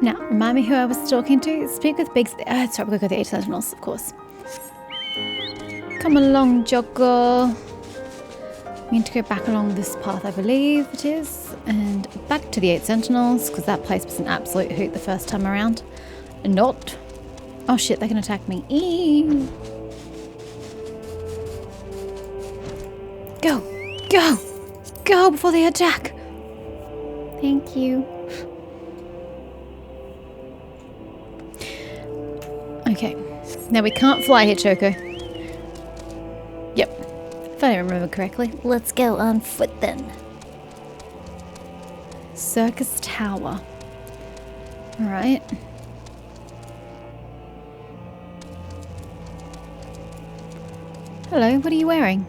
Now, remind me who I was talking to? Speak with Biggs. Sorry, we'll go the 8 Sentinels, of course. Come along, Jogger. We need to go back along this path, I believe it is. And back to the 8 Sentinels, because that place was an absolute hoot the first time around. And not. Oh shit, they can attack me. Eee. Go! Go! Go before they attack! Thank you. Okay. Now we can't fly here, Choco. Yep. If I remember correctly. Let's go on foot then. Circus Tower. Alright. Hello, what are you wearing?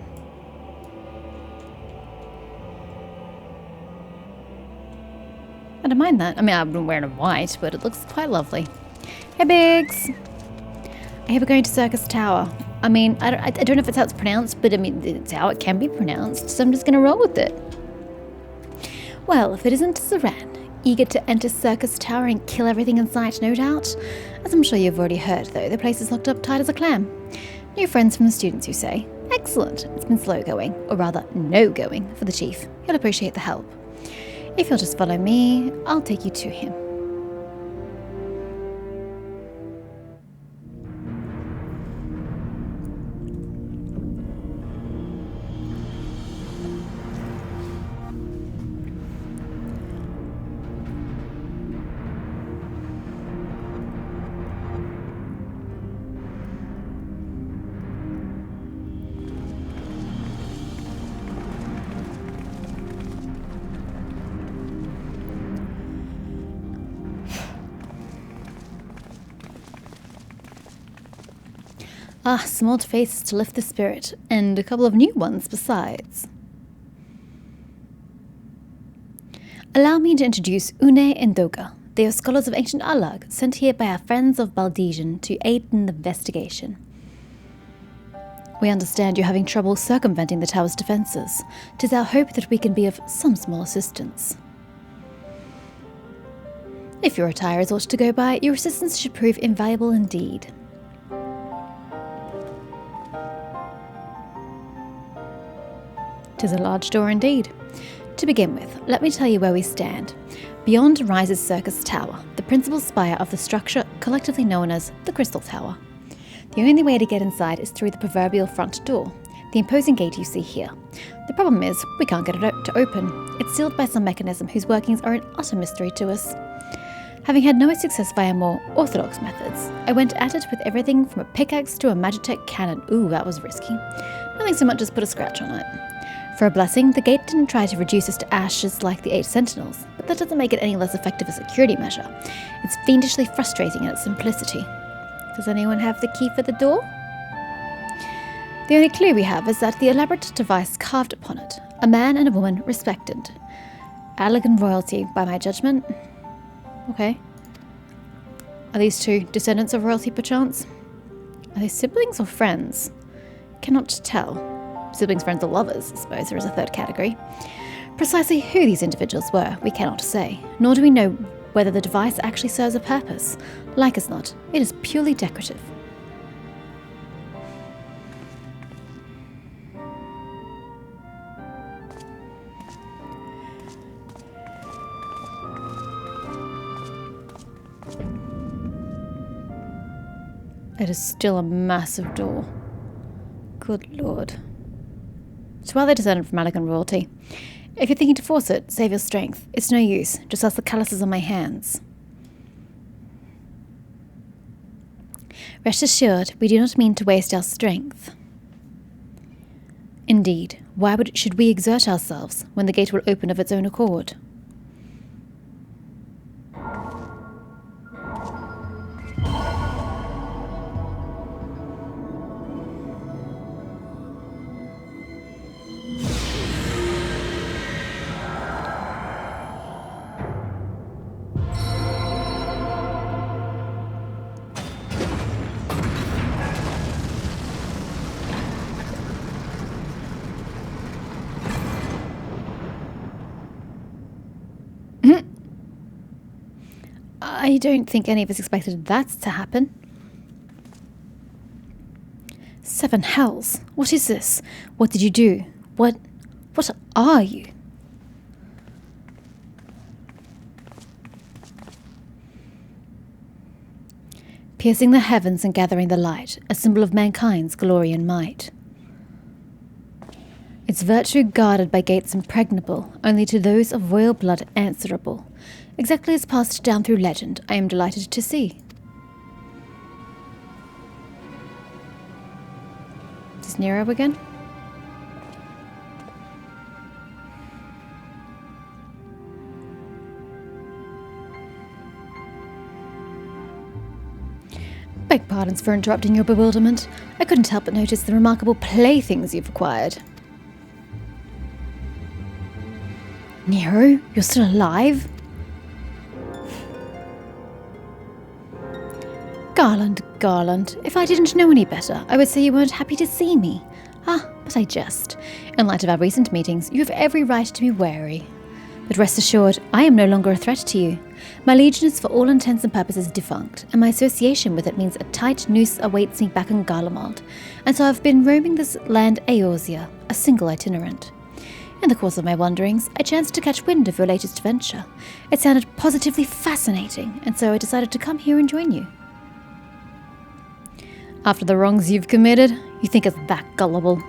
I don't mind that. I mean, I've been wearing a white, but it looks quite lovely. Hey, Biggs! I hear we're going to Circus Tower. I mean, I don't know if it's how it's pronounced, but I mean, it's how it can be pronounced, so I'm just going to roll with it. Well, if it isn't Saran, eager to enter Circus Tower and kill everything in sight, no doubt. As I'm sure you've already heard, though, the place is locked up tight as a clam. New friends from the students, you say? Excellent. It's been slow going, or rather, no going, for the chief. He'll appreciate the help. If you'll just follow me, I'll take you to him. Ah, some old faces to lift the spirit, and a couple of new ones besides. Allow me to introduce Une and Doga. They are scholars of ancient Allag, sent here by our friends of Baldesian to aid in the investigation. We understand you're having trouble circumventing the tower's defences. 'Tis our hope that we can be of some small assistance. If your attire is aught to go by, your assistance should prove invaluable indeed. Tis a large door indeed. To begin with, let me tell you where we stand. Beyond rises Circus Tower, the principal spire of the structure collectively known as the Crystal Tower. The only way to get inside is through the proverbial front door, the imposing gate you see here. The problem is, we can't get it to open. It's sealed by some mechanism whose workings are an utter mystery to us. Having had no success via more orthodox methods, I went at it with everything from a pickaxe to a Magitech cannon. Ooh, that was risky. Nothing so much as put a scratch on it. For a blessing, the gate didn't try to reduce us to ashes like the 8 Sentinels, but that doesn't make it any less effective a security measure. It's fiendishly frustrating in its simplicity. Does anyone have the key for the door? The only clue we have is that the elaborate device carved upon it, a man and a woman respected. Allag royalty, by my judgment. Okay. Are these two descendants of royalty, perchance? Are they siblings or friends? Cannot tell. Siblings, friends, or lovers, I suppose there is a third category. Precisely who these individuals were, we cannot say, nor do we know whether the device actually serves a purpose. Like as not, it is purely decorative. It is still a massive door. Good lord. So while they're descended from Allag royalty, if you're thinking to force it, save your strength. It's no use, just ask the calluses on my hands. Rest assured, we do not mean to waste our strength. Indeed, why should we exert ourselves when the gate will open of its own accord? I don't think any of us expected that to happen. 7 hells. What is this? What did you do? What are you? Piercing the heavens and gathering the light, a symbol of mankind's glory and might. Its virtue guarded by gates impregnable, only to those of royal blood answerable. Exactly as passed down through legend, I am delighted to see. Is this Nero again? Beg pardons for interrupting your bewilderment. I couldn't help but notice the remarkable playthings you've acquired. Nero, you're still alive? Garland, if I didn't know any better, I would say you weren't happy to see me. But I jest. In light of our recent meetings, you have every right to be wary. But rest assured, I am no longer a threat to you. My legion is for all intents and purposes defunct, and my association with it means a tight noose awaits me back in Garlemald, and so I've been roaming this land Eorzea, a single itinerant. In the course of my wanderings, I chanced to catch wind of your latest venture. It sounded positively fascinating, and so I decided to come here and join you. After the wrongs you've committed, you think us that gullible?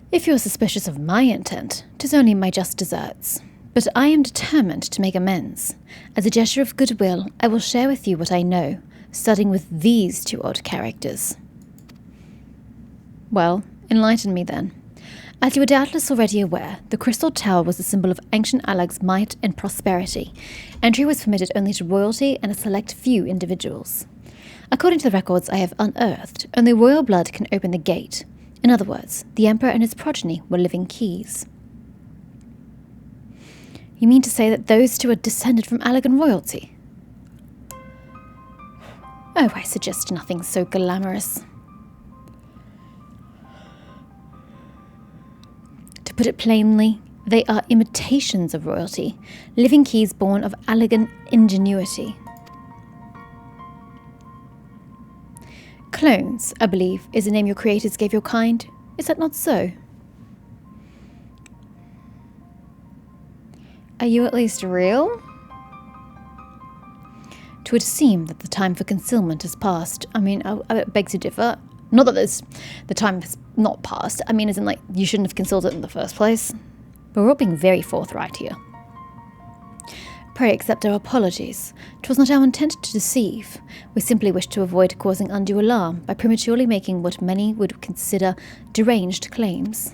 If you're suspicious of my intent, 'tis only my just deserts. But I am determined to make amends. As a gesture of goodwill, I will share with you what I know, starting with these 2 odd characters. Well, enlighten me then. As you are doubtless already aware, the Crystal Tower was a symbol of ancient Allag's might and prosperity. Entry was permitted only to royalty and a select few individuals. According to the records I have unearthed, only royal blood can open the gate. In other words, the Emperor and his progeny were living keys. You mean to say that those 2 are descended from Allagan royalty? Oh, I suggest nothing so glamorous. To put it plainly, they are imitations of royalty, living keys born of Allagan ingenuity. Clones, I believe, is the name your creators gave your kind. Is that not so? Are you at least real? 'Twould seem that the time for concealment has passed. I beg to differ. Not that the time has not passed. As in, you shouldn't have concealed it in the first place. But we're all being very forthright here. Pray accept our apologies. 'Twas not our intent to deceive. We simply wished to avoid causing undue alarm by prematurely making what many would consider deranged claims.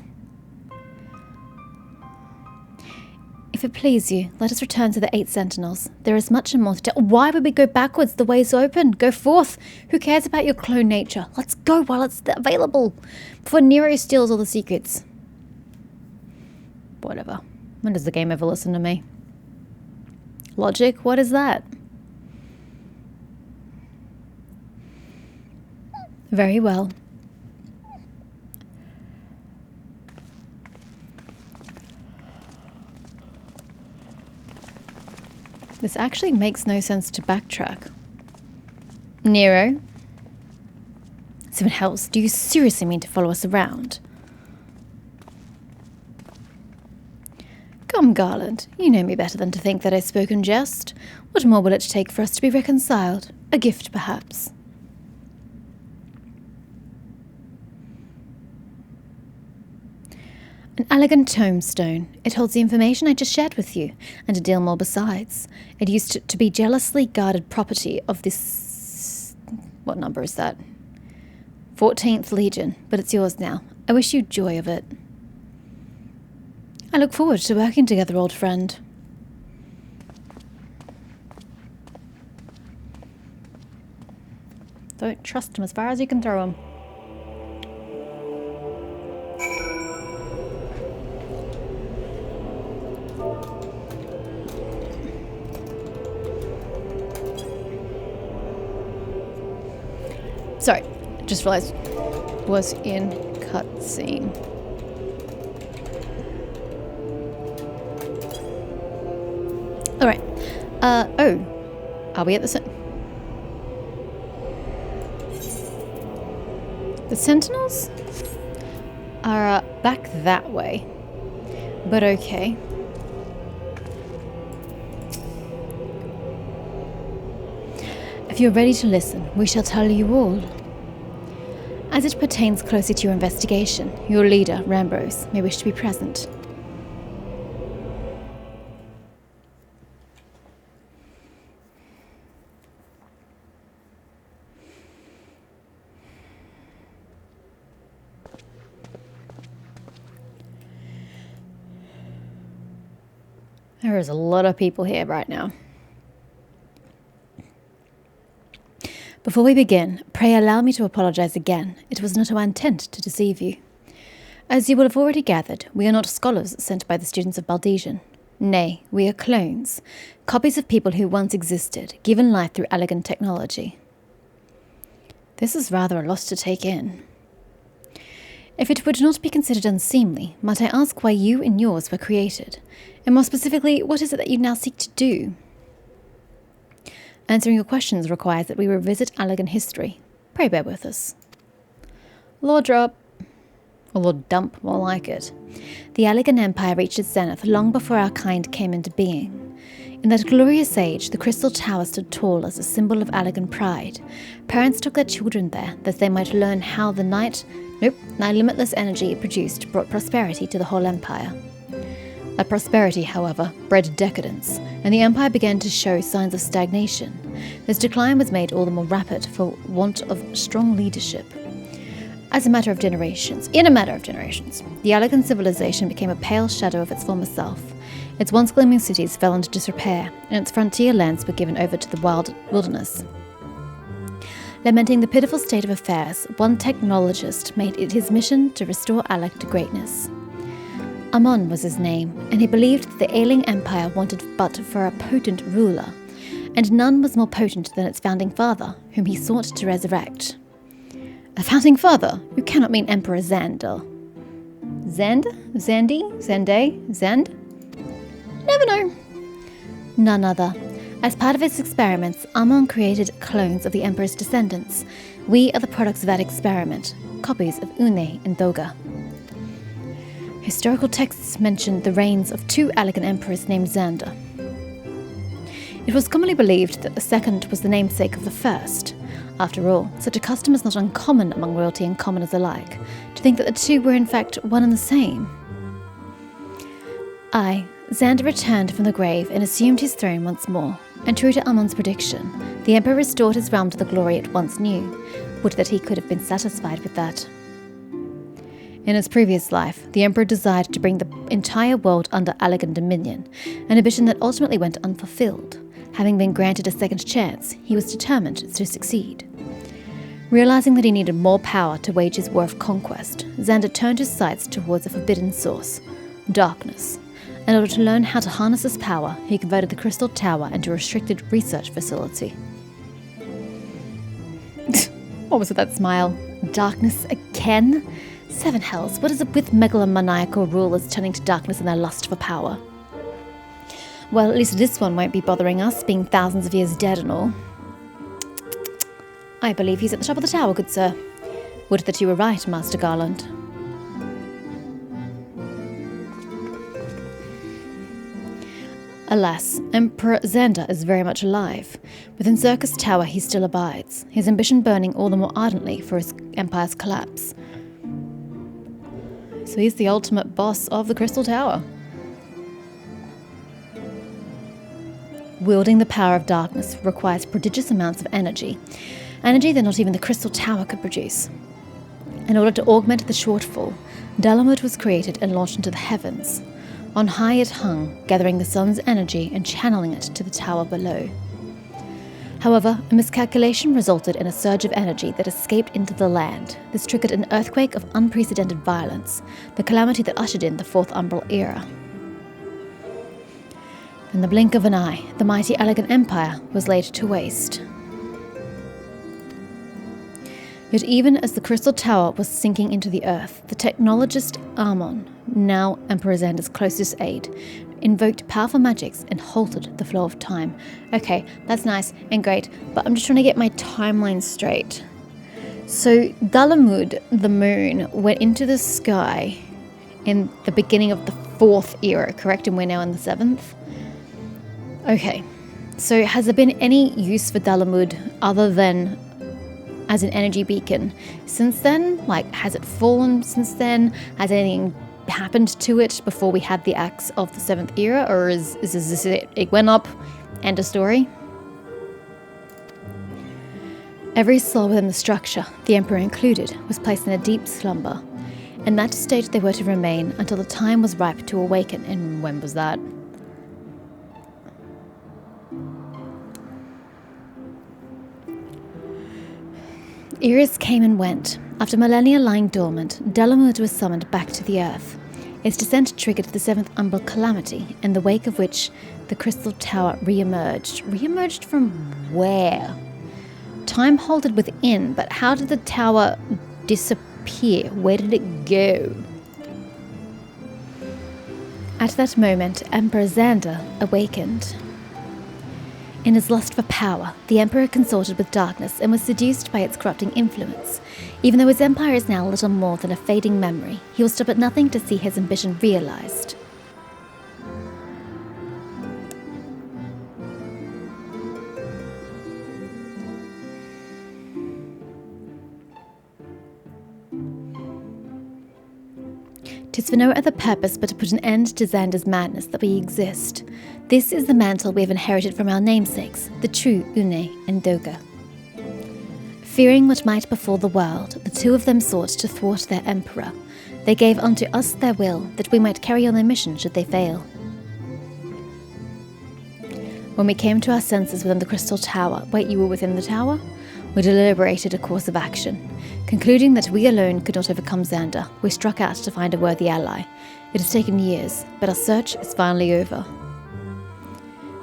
If it please you, let us return to the 8 sentinels. There is much and more to tell. Why would we go backwards? The way's open. Go forth. Who cares about your clone nature? Let's go while it's available, before Nero steals all the secrets. Whatever. When does the game ever listen to me? Logic? What is that? Very well. This actually makes no sense to backtrack. Nero? 7 hells, do you seriously mean to follow us around? Come, Garland, you know me better than to think that I spoke in jest. What more will it take for us to be reconciled? A gift, perhaps. An elegant tombstone. It holds the information I just shared with you, and a deal more besides. It used to be jealously guarded property of this... What number is that? 14th Legion, but it's yours now. I wish you joy of it. I look forward to working together, old friend. Don't trust him as far as you can throw him. Sorry, just realized was in cutscene. Oh. Are we at the The Sentinels are back that way. But okay. If you're ready to listen, we shall tell you all. As it pertains closely to your investigation, your leader, Rambrose, may wish to be present. There is a lot of people here right now. Before we begin, pray allow me to apologize again. It was not our intent to deceive you. As you will have already gathered, we are not scholars sent by the students of Baldesian. Nay, we are clones, copies of people who once existed, given life through elegant technology. This is rather a lot to take in. If it would not be considered unseemly, might I ask why you and yours were created? And more specifically, what is it that you now seek to do? Answering your questions requires that we revisit Allag history. Pray bear with us. Lord Drop, or Lord Dump, more like it. The Allag Empire reached its zenith long before our kind came into being. In that glorious age, the Crystal Tower stood tall as a symbol of Allag pride. Parents took their children there, that they might learn how the now limitless energy it produced brought prosperity to the whole empire. That prosperity, however, bred decadence, and the empire began to show signs of stagnation. This decline was made all the more rapid for want of strong leadership. In a matter of generations, the Allag civilization became a pale shadow of its former self. Its once gleaming cities fell into disrepair, and its frontier lands were given over to the wilderness. Lamenting the pitiful state of affairs, one technologist made it his mission to restore Allag to greatness. Amon was his name, and he believed that the ailing empire wanted but for a potent ruler, and none was more potent than its founding father, whom he sought to resurrect. A founding father? You cannot mean Emperor Xander. Zend? Zendi? Zende? Zend? Never know. None other. As part of its experiments, Amon created clones of the Emperor's descendants. We are the products of that experiment, copies of Une and Doga. Historical texts mention the reigns of two Allag emperors named Xander. It was commonly believed that the second was the namesake of the first. After all, such a custom is not uncommon among royalty and commoners alike, to think that the two were in fact one and the same. Xander returned from the grave and assumed his throne once more, and true to Amon's prediction, the Emperor restored his realm to the glory it once knew. Would that he could have been satisfied with that. In his previous life, the Emperor desired to bring the entire world under Allag dominion, an ambition that ultimately went unfulfilled. Having been granted a second chance, he was determined to succeed. Realizing that he needed more power to wage his war of conquest, Xander turned his sights towards a forbidden source, darkness. In order to learn how to harness this power, he converted the Crystal Tower into a restricted research facility. What was with that smile? Darkness again? Seven hells, what is it with megalomaniacal rulers turning to darkness in their lust for power? Well, at least this one won't be bothering us, being thousands of years dead and all. I believe he's at the top of the tower, good sir. Would that you were right, Master Garland. Alas, Emperor Xander is very much alive. Within Circus Tower he still abides, his ambition burning all the more ardently for his empire's collapse. So he's the ultimate boss of the Crystal Tower. Wielding the power of darkness requires prodigious amounts of energy that not even the Crystal Tower could produce. In order to augment the shortfall, Dalamud was created and launched into the heavens. On high it hung, gathering the sun's energy and channeling it to the tower below. However, a miscalculation resulted in a surge of energy that escaped into the land. This triggered an earthquake of unprecedented violence, the calamity that ushered in the Fourth Umbral Era. In the blink of an eye, the mighty Allag Empire was laid to waste. Yet even as the crystal tower was sinking into the earth, the technologist Amon, now Emperor Xander's closest aide, invoked powerful magics and halted the flow of time. Okay, that's nice and great, but I'm just trying to get my timeline straight. So Dalamud, the moon, went into the sky in the beginning of the 4th era, correct? And we're now in the 7th? Okay, so has there been any use for Dalamud other than as an energy beacon since then? Like, has it fallen since then? Has anything happened to it before we had the acts of the 7th era? Or is this it? It went up, end of story? Every soul within the structure, the Emperor included, was placed in a deep slumber. In that state they were to remain until the time was ripe to awaken. And when was that? Eras came and went. After millennia lying dormant, Dalamud was summoned back to the earth. Its descent triggered the 7th umbral calamity, in the wake of which the crystal tower re-emerged. Re-emerged from where? Time halted within, but how did the tower disappear? Where did it go? At that moment, Emperor Xander awakened. In his lust for power, the Emperor consorted with darkness and was seduced by its corrupting influence. Even though his empire is now little more than a fading memory, he will stop at nothing to see his ambition realized. Tis for no other purpose but to put an end to Xander's madness that we exist. This is the mantle we have inherited from our namesakes, the true Une and Doga. Fearing what might befall the world, the two of them sought to thwart their emperor. They gave unto us their will, that we might carry on their mission should they fail. When we came to our senses within the crystal tower, wait, you were within the tower? We deliberated a course of action. Concluding that we alone could not overcome Xander, we struck out to find a worthy ally. It has taken years, but our search is finally over.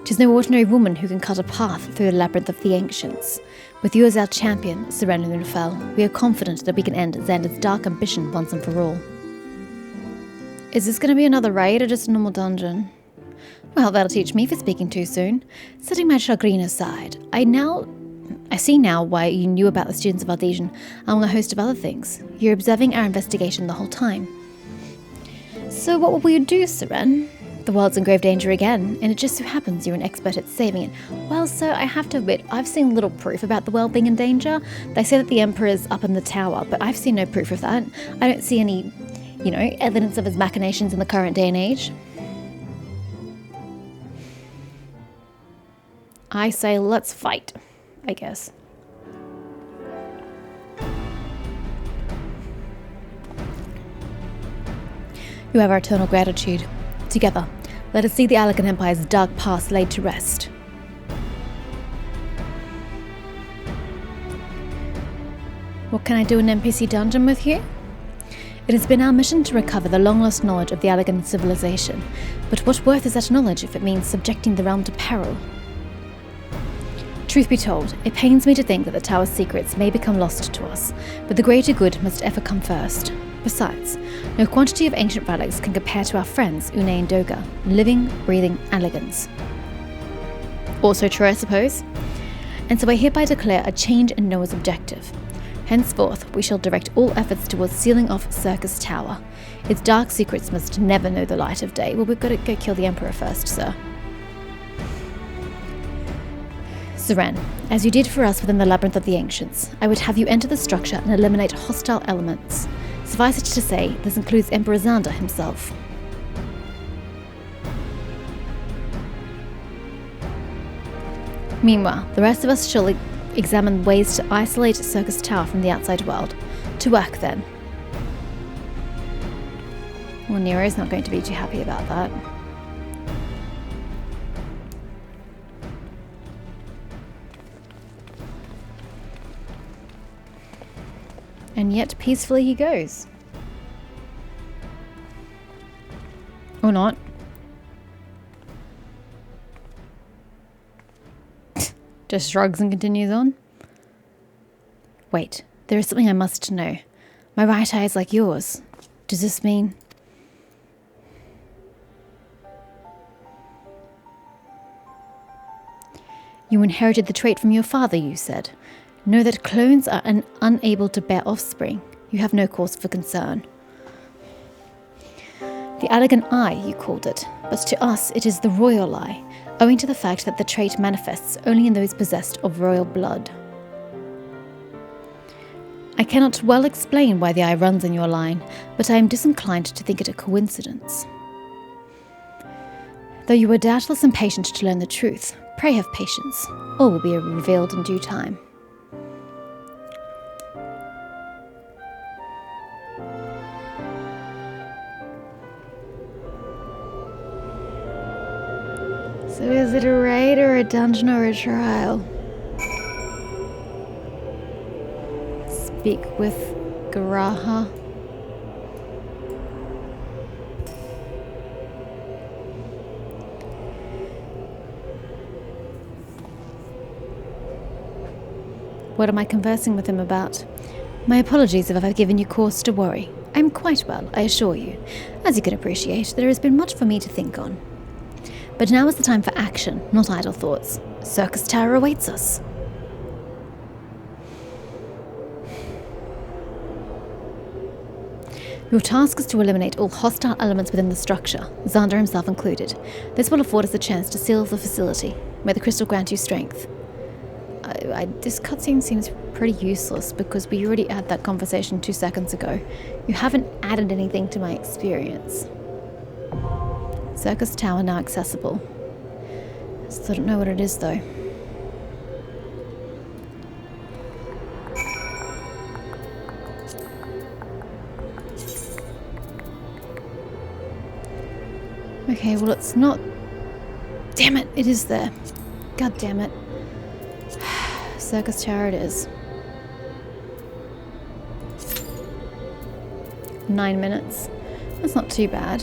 'Tis no ordinary woman who can cut a path through the labyrinth of the ancients. With you as our champion, Serenum Nufel, we are confident that we can end Xander's dark ambition once and for all. Is this going to be another raid or just a normal dungeon? Well, that'll teach me for speaking too soon. Setting my chagrin aside, I see now why you knew about the students of Ardesian, among a host of other things. You're observing our investigation the whole time. So what will you do, Seren? The world's in grave danger again, and it just so happens you're an expert at saving it. Well, sir, I have to admit, I've seen little proof about the world being in danger. They say that the Emperor is up in the tower, but I've seen no proof of that. I don't see any, evidence of his machinations in the current day and age. I say let's fight, I guess. You have our eternal gratitude. Together, let us see the Allag Empire's dark past laid to rest. What can I do in an NPC dungeon with you? It has been our mission to recover the long-lost knowledge of the Allagan civilization, but what worth is that knowledge if it means subjecting the realm to peril? Truth be told, it pains me to think that the tower's secrets may become lost to us, but the greater good must ever come first. Besides, no quantity of ancient relics can compare to our friends Une and Doga, living, breathing Allagans. Also true, I suppose. And so I hereby declare a change in Noah's objective. Henceforth, we shall direct all efforts towards sealing off Circus Tower. Its dark secrets must never know the light of day. Well, we've got to go kill the Emperor first, sir. Seren, as you did for us within the Labyrinth of the Ancients, I would have you enter the structure and eliminate hostile elements. Suffice it to say, this includes Emperor Xander himself. Meanwhile, the rest of us shall examine ways to isolate Circus Tower from the outside world. To work, then. Well, Nero's not going to be too happy about that. And yet peacefully he goes. Or not. Just shrugs and continues on. Wait, There is something I must know. My right eye is like yours. Does this mean... You inherited the trait from your father, you said. Know that clones are unable to bear offspring. You have no cause for concern. The elegant eye, you called it, but to us it is the royal eye, owing to the fact that the trait manifests only in those possessed of royal blood. I cannot well explain why the eye runs in your line, but I am disinclined to think it a coincidence. Though you are doubtless impatient to learn the truth, pray have patience. All will be revealed in due time. So is it a raid or a dungeon or a trial? Speak with Garaha. What am I conversing with him about? My apologies if I've given you cause to worry. I am quite well, I assure you. As you can appreciate, there has been much for me to think on. But now is the time for action, not idle thoughts. Circus Tower awaits us. Your task is to eliminate all hostile elements within the structure, Xander himself included. This will afford us a chance to seal the facility. May the crystal grant you strength. This cutscene seems pretty useless because we already had that conversation 2 seconds ago. You haven't added anything to my experience. Circus Tower now accessible. Still don't know what it is though. Okay, well it's not... Damn it, it is there. God damn it. Circus Tower it is. 9 minutes. That's not too bad.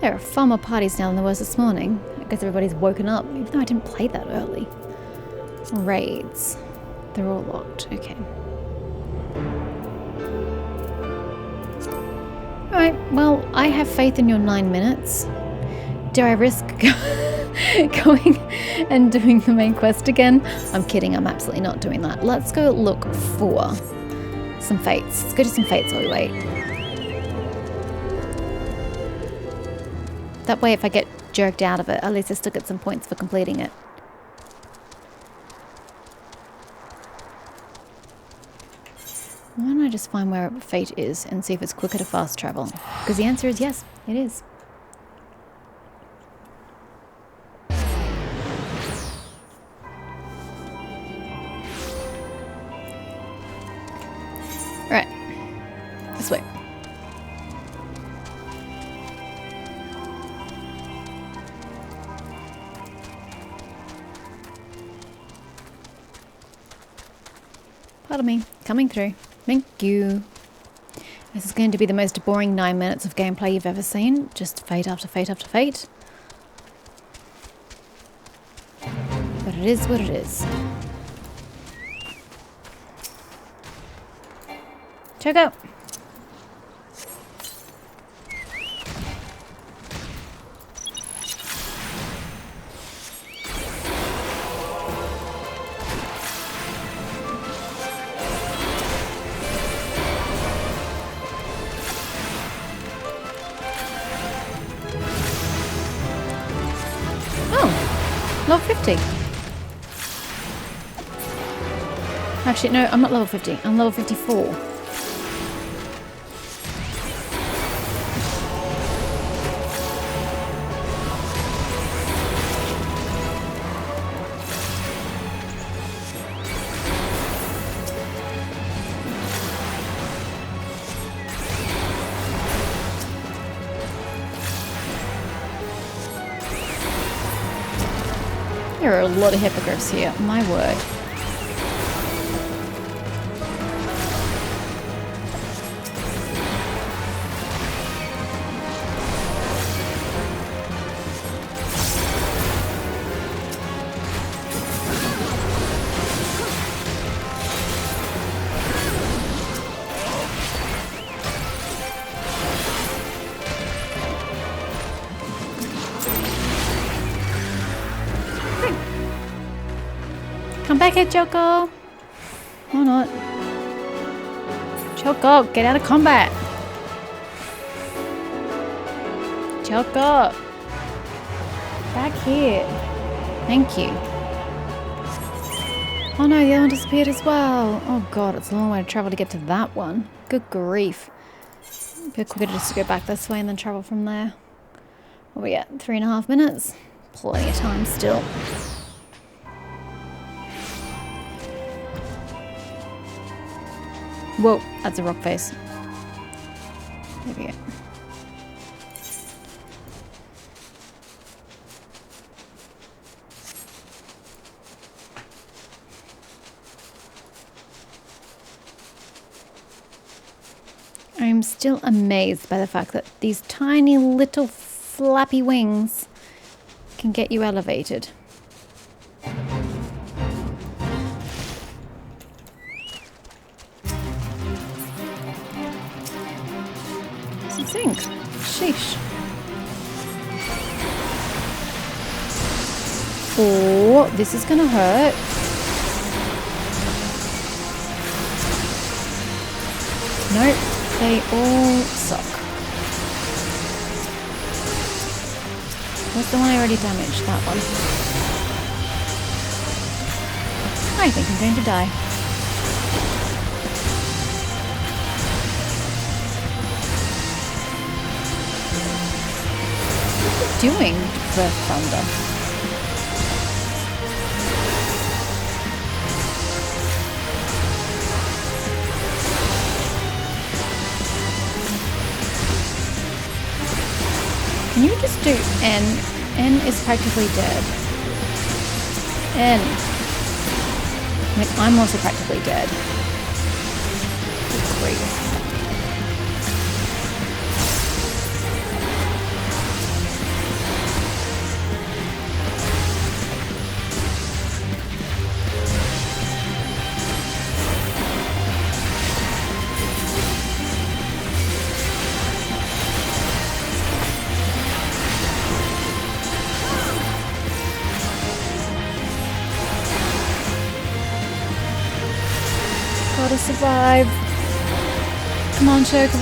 There are far more parties now than there was this morning. I guess everybody's woken up, even though I didn't play that early. Raids. They're all locked. Okay. Alright, well, I have faith in your 9 minutes. Do I risk going and doing the main quest again? I'm kidding, I'm absolutely not doing that. Let's go look for some fates. Let's go do some fates while we wait. That way if I get jerked out of it, at least I still get some points for completing it. Why don't I just find where fate is and see if it's quicker to fast travel? Because the answer is yes, it is. Right, this way. Pardon me, coming through. Thank you. This is going to be the most boring 9 minutes of gameplay you've ever seen. Just fate after fate after fate. But it is what it is. Check out. Level 50. Actually, no, I'm not level 50. I'm level 54. There are a lot of hippogriffs here, my word. back here, Choco. Or not. Choco, get out of combat. Choco. Back here. Thank you. Oh no, the other one disappeared as well. Oh god, it's a long way to travel to get to that one. Good grief. It'd be quicker just to go back this way and then travel from there. What are we at? 3.5 minutes? Plenty of time still. Whoa, that's a rock face. There we go. I'm still amazed by the fact that these tiny little flappy wings can get you elevated. It's a sink. Sheesh. Oh, this is gonna hurt. Nope. They all suck. What's the one I already damaged? That one. I think I'm going to die. What are you doing for thunder? Can you just do N? N is practically dead. N. Like, I'm also practically dead. Good grief. Gotta survive. Come on, Choco.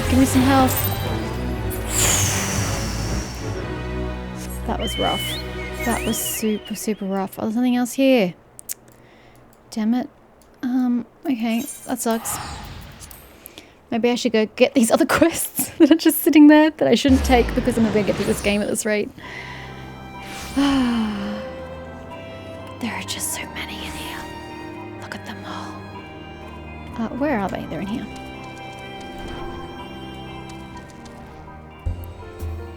Give me some health. That was rough. That was super, super rough. Oh, there's nothing else here. Damn it. Okay. That sucks. Maybe I should go get these other quests that are just sitting there that I shouldn't take because I'm never gonna get through this game at this rate. There are just so many in here. Look at them all. Where are they? They're in here.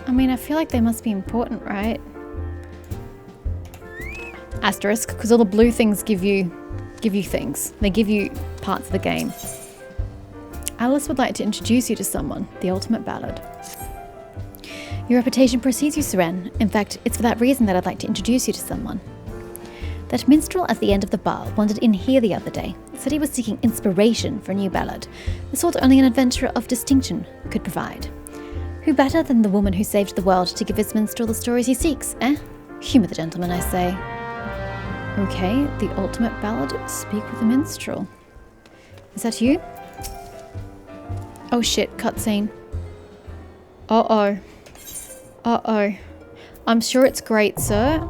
I mean, I feel like they must be important, right? Asterisk, because all the blue things give you things. They give you parts of the game. Alice would like to introduce you to someone, the ultimate ballad. Your reputation precedes you, Seren. In fact, it's for that reason that I'd like to introduce you to someone. That minstrel at the end of the bar wandered in here the other day. Said he was seeking inspiration for a new ballad, the sort only an adventurer of distinction could provide. Who better than the woman who saved the world to give his minstrel the stories he seeks, eh? Humour the gentleman, I say. Okay, the ultimate ballad, speak with the minstrel. Is that you? Oh shit, cutscene. Uh-oh. Uh-oh. I'm sure it's great, sir.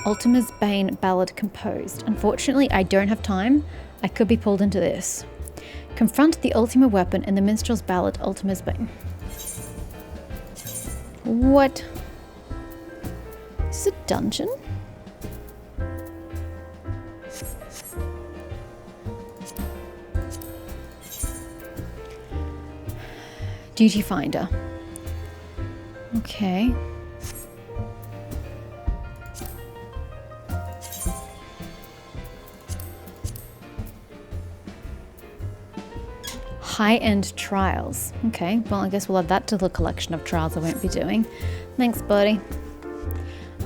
Ultima's Bane ballad composed. Unfortunately, I don't have time. I could be pulled into this. Confront the Ultima weapon in the minstrel's ballad, Ultima's Bane. What? Is this a dungeon? Duty finder. Okay. High-end trials. Okay, well, I guess we'll add that to the collection of trials I won't be doing. Thanks, buddy.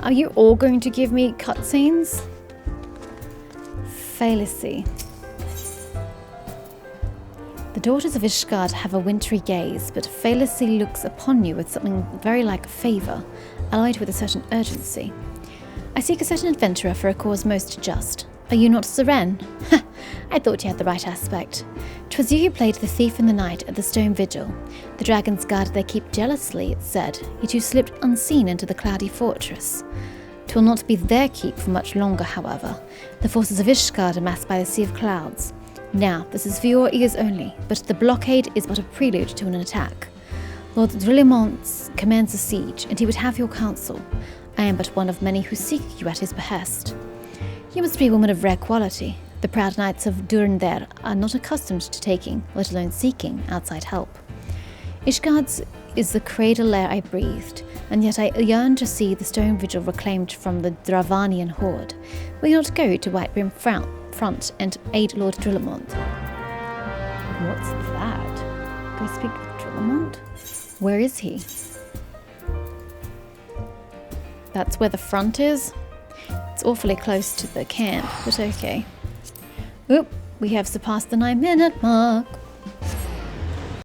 Are you all going to give me cutscenes? Fallacy. The daughters of Ishgard have a wintry gaze, but Fallacy looks upon you with something very like favour, allied with a certain urgency. I seek a certain adventurer for a cause most just. Are you not Seren? Ha! I thought you had the right aspect. 'Twas you who played the thief in the night at the stone vigil. The dragons guard their keep jealously, it said, yet you slipped unseen into the cloudy fortress. 'Twill not be their keep for much longer, however. The forces of Ishgard amass by the Sea of Clouds. Now, this is for your ears only, but the blockade is but a prelude to an attack. Lord Drillimont commands a siege, and he would have your counsel. I am but one of many who seek you at his behest. You must be a woman of rare quality. The proud knights of Durandare are not accustomed to taking, let alone seeking, outside help. Ishgard's is the cradle air I breathed, and yet I yearn to see the stone vigil reclaimed from the Dravanian horde. Will you not go to Whitebrim Front and aid Lord Drillimont? What's that? Go speak with Drillimont? Where is he? That's where the front is? It's awfully close to the camp, but okay. Oop, we have surpassed the 9-minute mark.